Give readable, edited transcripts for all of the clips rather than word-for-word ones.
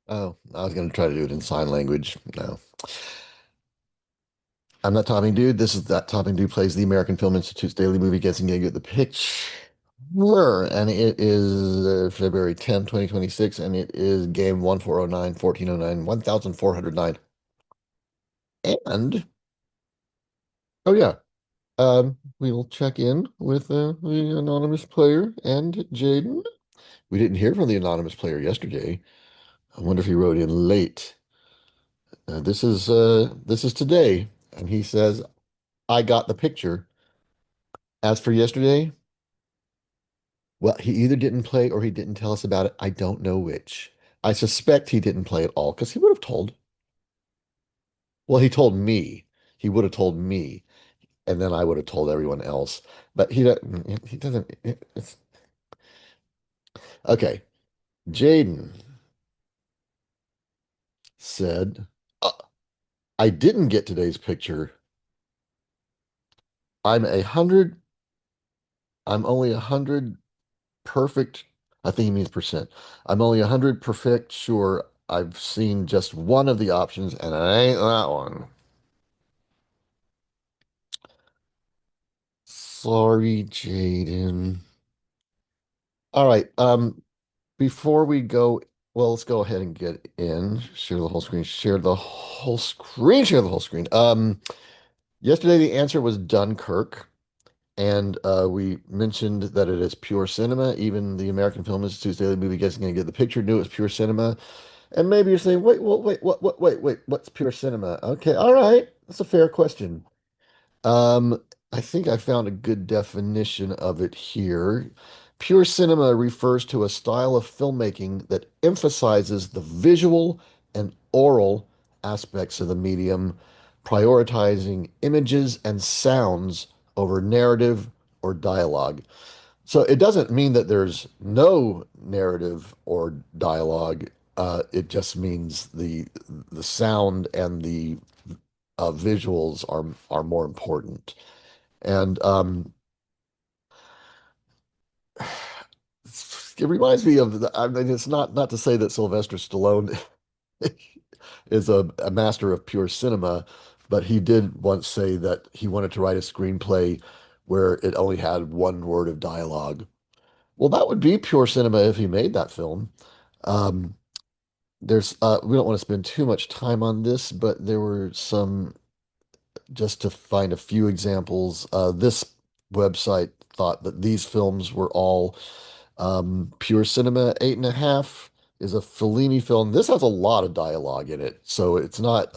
Oh, I was going to try to do it in sign language. No, I'm not Topping Dude. This is that Topping Dude plays the American Film Institute's daily movie guessing game, Get the Picture. And it is February 10th, 2026, and it is game 1409, 1409, 1409. And, oh yeah, we will check in with the anonymous player and Jaden. We didn't hear from the anonymous player yesterday. I wonder if he wrote in late. This is today, and he says, "I got the picture." As for yesterday, well, he either didn't play or he didn't tell us about it. I don't know which. I suspect he didn't play at all because he would have told. Well, he told me. He would have told me, and then I would have told everyone else. But he doesn't. Okay. Jaden said, I didn't get today's picture. I'm a hundred. I'm only 100 perfect. I think he means percent. I'm only 100 perfect sure I've seen just one of the options, and it ain't that one. Sorry, Jaden. All right. Before we go, well, let's go ahead and get in. Share the whole screen. Share the whole screen. Share the whole screen. Yesterday the answer was Dunkirk. And we mentioned that it is pure cinema. Even the American Film Institute's daily movie guessing and get the picture knew it was pure cinema. And maybe you're saying, wait, what's pure cinema? Okay, all right. That's a fair question. Um, I think I found a good definition of it here. Pure cinema refers to a style of filmmaking that emphasizes the visual and oral aspects of the medium, prioritizing images and sounds over narrative or dialogue. So it doesn't mean that there's no narrative or dialogue. It just means the sound and the visuals are more important. And it reminds me of I mean, it's not to say that Sylvester Stallone is a master of pure cinema, but he did once say that he wanted to write a screenplay where it only had one word of dialogue. Well, that would be pure cinema if he made that film. Um, there's we don't want to spend too much time on this, but there were some just to find a few examples. This website thought that these films were all pure cinema. Eight and a Half is a Fellini film. This has a lot of dialogue in it, so it's not.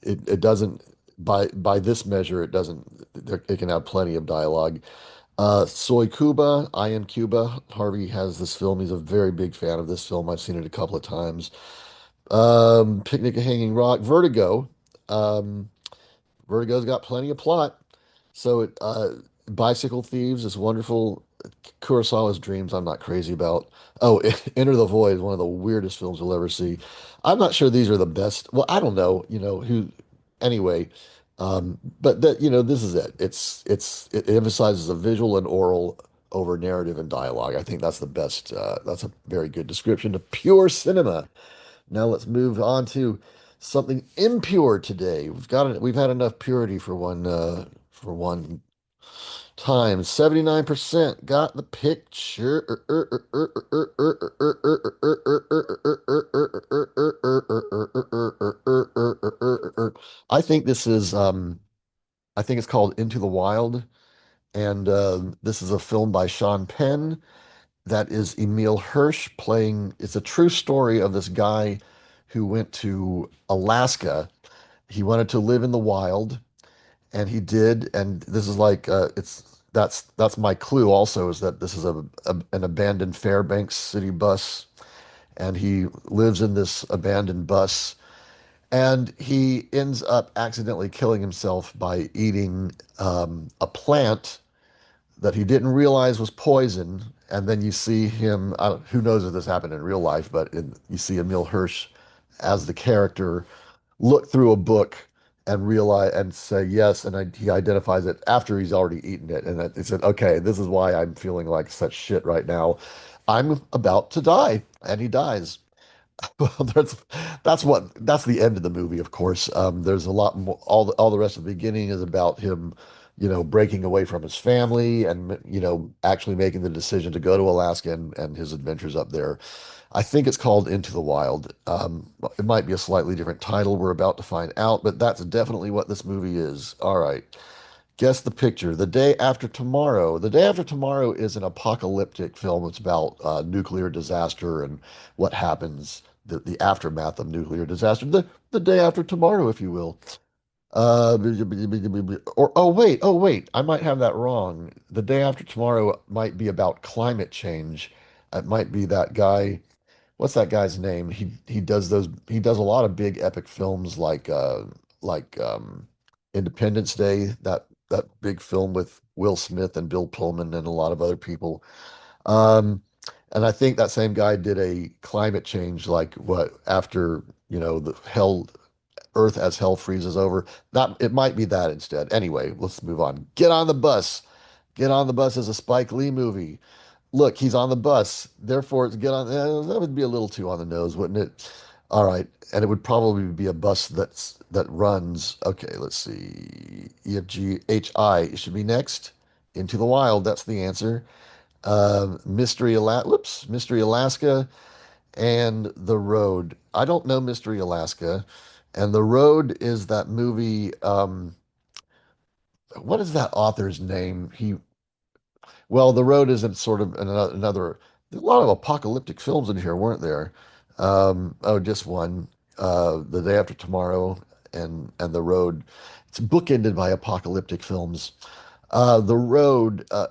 It doesn't by this measure. It doesn't. It can have plenty of dialogue. Soy Cuba, I Am Cuba. Harvey has this film. He's a very big fan of this film. I've seen it a couple of times. Picnic at Hanging Rock, Vertigo. Um, Vertigo's got plenty of plot. So Bicycle Thieves is wonderful. Kurosawa's Dreams, I'm not crazy about. Oh, Enter the Void is one of the weirdest films you'll ever see. I'm not sure these are the best. Well, I don't know, who. Anyway, but this is it. It emphasizes the visual and oral over narrative and dialogue. I think that's the best. That's a very good description of pure cinema. Now let's move on to something impure today. We've had enough purity for one time. 79% got the picture. I think this is I think it's called Into the Wild, and this is a film by Sean Penn that is Emil Hirsch playing. It's a true story of this guy who went to Alaska. He wanted to live in the wild, and he did. And this is like that's my clue. Also, is that this is an abandoned Fairbanks city bus, and he lives in this abandoned bus. And he ends up accidentally killing himself by eating a plant that he didn't realize was poison. And then you see him, who knows if this happened in real life, but you see Emil Hirsch as the character look through a book and realize and say yes. And he identifies it after he's already eaten it. And he said, okay, this is why I'm feeling like such shit right now. I'm about to die. And he dies. Well, that's the end of the movie, of course. There's a lot more. All the rest of the beginning is about him, breaking away from his family and actually making the decision to go to Alaska and his adventures up there. I think it's called Into the Wild. It might be a slightly different title. We're about to find out, but that's definitely what this movie is. All right. Guess the picture. The Day After Tomorrow. The Day After Tomorrow is an apocalyptic film. It's about nuclear disaster and what happens, the aftermath of nuclear disaster. The day after tomorrow, if you will. Or oh wait, I might have that wrong. The Day After Tomorrow might be about climate change. It might be that guy. What's that guy's name? He does a lot of big epic films like Independence Day, that big film with Will Smith and Bill Pullman and a lot of other people. Um and I think that same guy did a climate change like what after, the hell Earth as hell freezes over. That it might be that instead. Anyway, let's move on. Get on the Bus. Get on the Bus is a Spike Lee movie. Look, he's on the bus. Therefore, it's get on. That would be a little too on the nose, wouldn't it? All right, and it would probably be a bus that runs. Okay, let's see. EFGHI. It should be next. Into the Wild. That's the answer. Mystery Alaska and The Road. I don't know Mystery Alaska, and The Road is that movie. What is that author's name? Well, The Road isn't sort of another. There's a lot of apocalyptic films in here, weren't there? Oh, just one. The Day After Tomorrow and The Road. It's bookended by apocalyptic films. The Road. I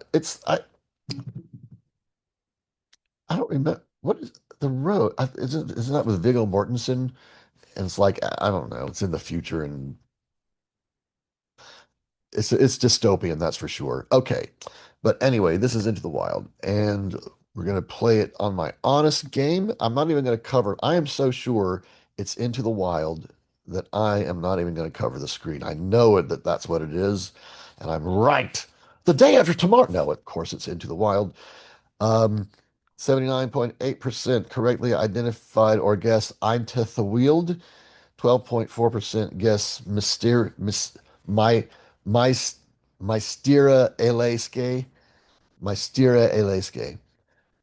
don't remember what is The Road. Isn't that with Viggo Mortensen? And it's like I don't know. It's in the future and it's dystopian, that's for sure. Okay. But anyway, this is Into the Wild, and we're gonna play it on my honest game. I'm not even gonna cover. I am so sure it's Into the Wild that I am not even gonna cover the screen. I know it that that's what it is, and I'm right. The Day After Tomorrow. No, of course it's Into the Wild. Um, 79.8% correctly identified or guessed Einta the Wield. 12.4% guess my my Mystera Eleske. Mystera Eleske.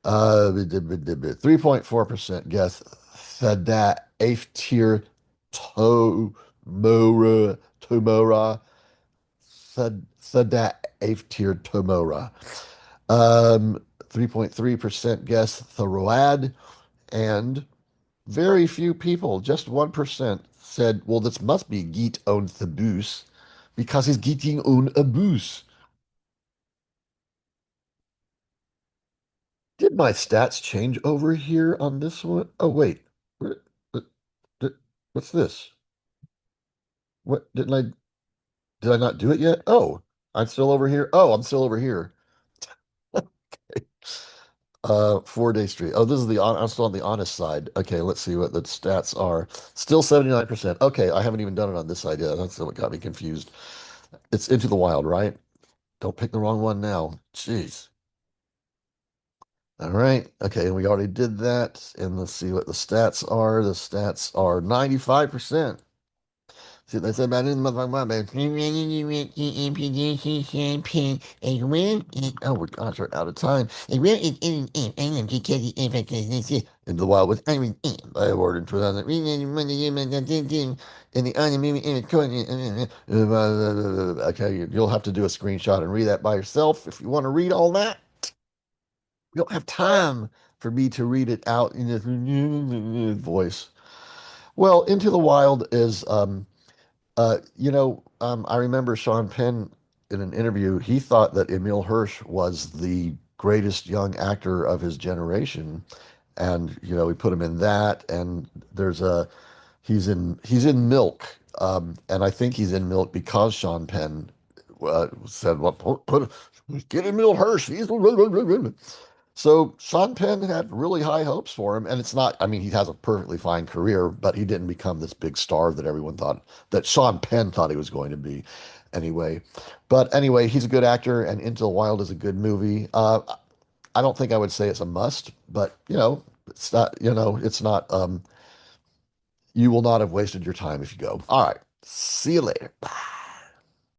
3.4% guess Thada Aftir Tomora. Thada Aftir Tomora. 3.3% guess Thoroad. And very few people, just 1%, said, well, this must be Geet on the bus because he's geeting on a bus. Did my stats change over here on this one? Oh, wait. What, what, what's this? What did I not do it yet? Oh, I'm still over here. Oh, I'm still over here. 4 day street. Oh, this is I'm still on the honest side. Okay, let's see what the stats are. Still 79%. Okay, I haven't even done it on this side yet. That's what got me confused. It's Into the Wild, right? Don't pick the wrong one now. Jeez. All right. Okay, and we already did that. And let's see what the stats are. The stats are 95%. See, they said about this motherfucker, oh, my gosh, we're out of time. Into the Wild with Iron by award in 2000. In the anime okay, you'll have to do a screenshot and read that by yourself if you want to read all that. We don't have time for me to read it out in this voice. Well, Into the Wild is I remember Sean Penn in an interview, he thought that Emil Hirsch was the greatest young actor of his generation. And, he put him in that. And he's in Milk. And I think he's in Milk because Sean Penn said, well, get Emil Hirsch. So Sean Penn had really high hopes for him, and it's not, I mean, he has a perfectly fine career, but he didn't become this big star that everyone thought, that Sean Penn thought he was going to be anyway. But anyway, he's a good actor, and Into the Wild is a good movie. I don't think I would say it's a must, but it's not, it's not. You will not have wasted your time if you go. All right. See you later. Bye.